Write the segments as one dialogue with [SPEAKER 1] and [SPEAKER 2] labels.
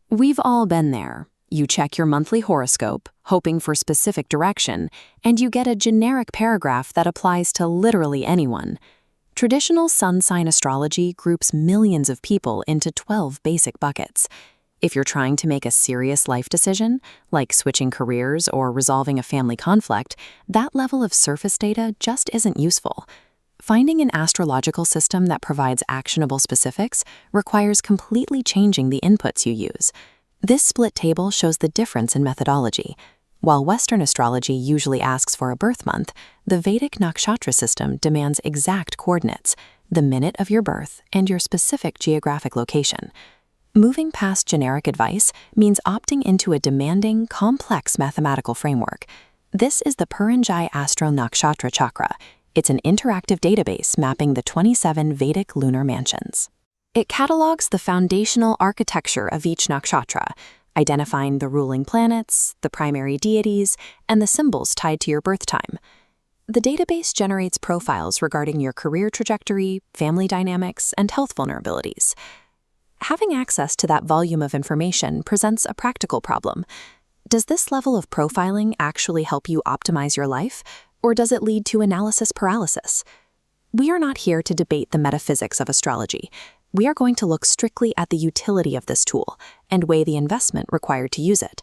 [SPEAKER 1] We've all been there. You check your monthly horoscope, hoping for specific direction, and you get a generic paragraph that applies to literally anyone. Traditional sun sign astrology groups millions of people into 12 basic buckets. If you're trying to make a serious life decision, like switching careers or resolving a family conflict, that level of surface data just isn't useful. Finding an astrological system that provides actionable specifics requires completely changing the inputs you use. This split table shows the difference in methodology. While Western astrology usually asks for a birth month, the Vedic Nakshatra system demands exact coordinates, the minute of your birth, and your specific geographic location. Moving past generic advice means opting into a demanding, complex mathematical framework. This is the Puranjai Astro Nakshatra Chakra. It's an interactive database mapping the 27 Vedic lunar mansions. It catalogs the foundational architecture of each nakshatra, identifying the ruling planets, the primary deities, and the symbols tied to your birth time. The database generates profiles regarding your career trajectory, family dynamics, and health vulnerabilities. Having access to that volume of information presents a practical problem. Does this level of profiling actually help you optimize your life, or does it lead to analysis paralysis? We are not here to debate the metaphysics of astrology. We are going to look strictly at the utility of this tool and weigh the investment required to use it.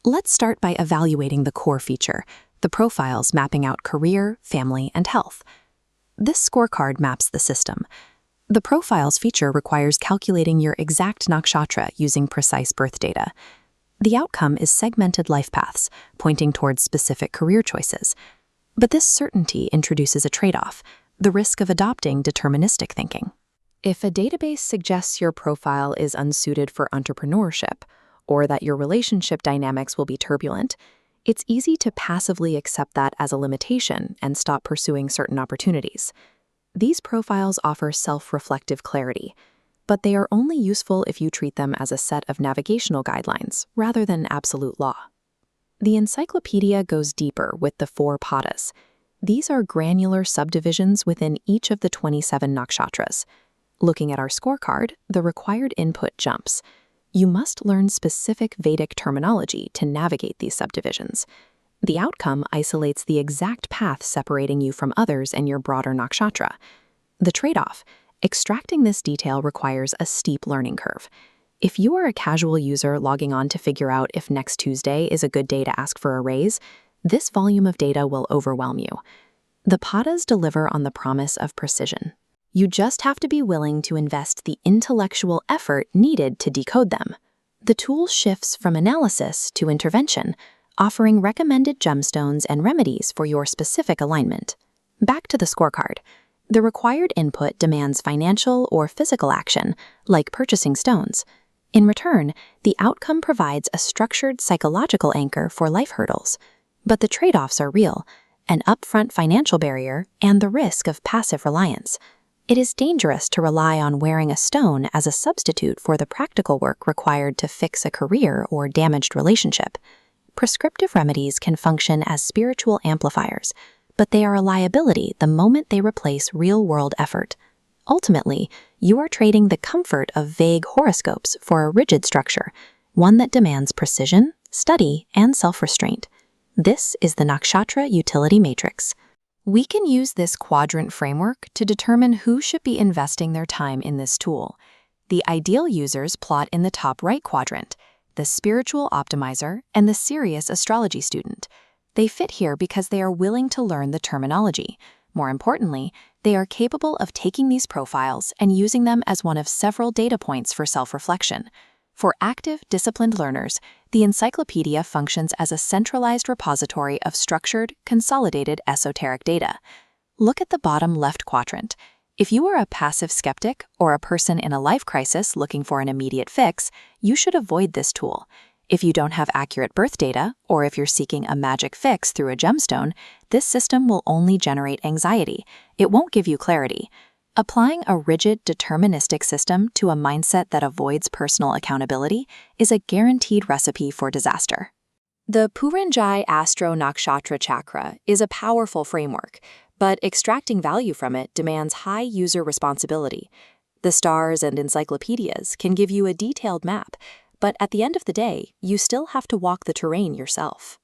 [SPEAKER 1] Let's start by evaluating the core feature, the profiles mapping out career, family, and health. This scorecard maps the system. The profiles feature requires calculating your exact nakshatra using precise birth data. The outcome is segmented life paths, pointing towards specific career choices. But this certainty introduces a trade-off, the risk of adopting deterministic thinking. If a database suggests your profile is unsuited for entrepreneurship, or that your relationship dynamics will be turbulent, it's easy to passively accept that as a limitation and stop pursuing certain opportunities. These profiles offer self-reflective clarity, but they are only useful if you treat them as a set of navigational guidelines rather than absolute law. The Encyclopaedia goes deeper with the 4 padas. These are granular subdivisions within each of the 27 nakshatras. Looking at our scorecard, the required input jumps. You must learn specific Vedic terminology to navigate these subdivisions. The outcome isolates the exact path separating you from others and your broader nakshatra. The trade-off: extracting this detail requires a steep learning curve. If you are a casual user logging on to figure out if next Tuesday is a good day to ask for a raise, this volume of data will overwhelm you. The padas deliver on the promise of precision. You just have to be willing to invest the intellectual effort needed to decode them. The tool shifts from analysis to intervention, offering recommended gemstones and remedies for your specific alignment. Back to the scorecard. The required input demands financial or physical action, like purchasing stones. In return, the outcome provides a structured psychological anchor for life hurdles. But the trade-offs are real: an upfront financial barrier and the risk of passive reliance. It is dangerous to rely on wearing a stone as a substitute for the practical work required to fix a career or damaged relationship. Prescriptive remedies can function as spiritual amplifiers, but they are a liability the moment they replace real-world effort. Ultimately, you are trading the comfort of vague horoscopes for a rigid structure, one that demands precision, study, and self-restraint. This is the Nakshatra Utility Matrix. We can use this quadrant framework to determine who should be investing their time in this tool. The ideal users plot in the top right quadrant, the spiritual optimizer, and the serious astrology student. They fit here because they are willing to learn the terminology. More importantly, they are capable of taking these profiles and using them as one of several data points for self-reflection. For active, disciplined learners, the Encyclopaedia functions as a centralized repository of structured, consolidated esoteric data. Look at the bottom left quadrant. If you are a passive skeptic or a person in a life crisis looking for an immediate fix, you should avoid this tool. If you don't have accurate birth data, or if you're seeking a magic fix through a gemstone, this system will only generate anxiety. It won't give you clarity. Applying a rigid, deterministic system to a mindset that avoids personal accountability is a guaranteed recipe for disaster. The Puranjai Astro Nakshatra Chakra is a powerful framework, but extracting value from it demands high user responsibility. The stars and encyclopedias can give you a detailed map, But at the end of the day, you still have to walk the terrain yourself.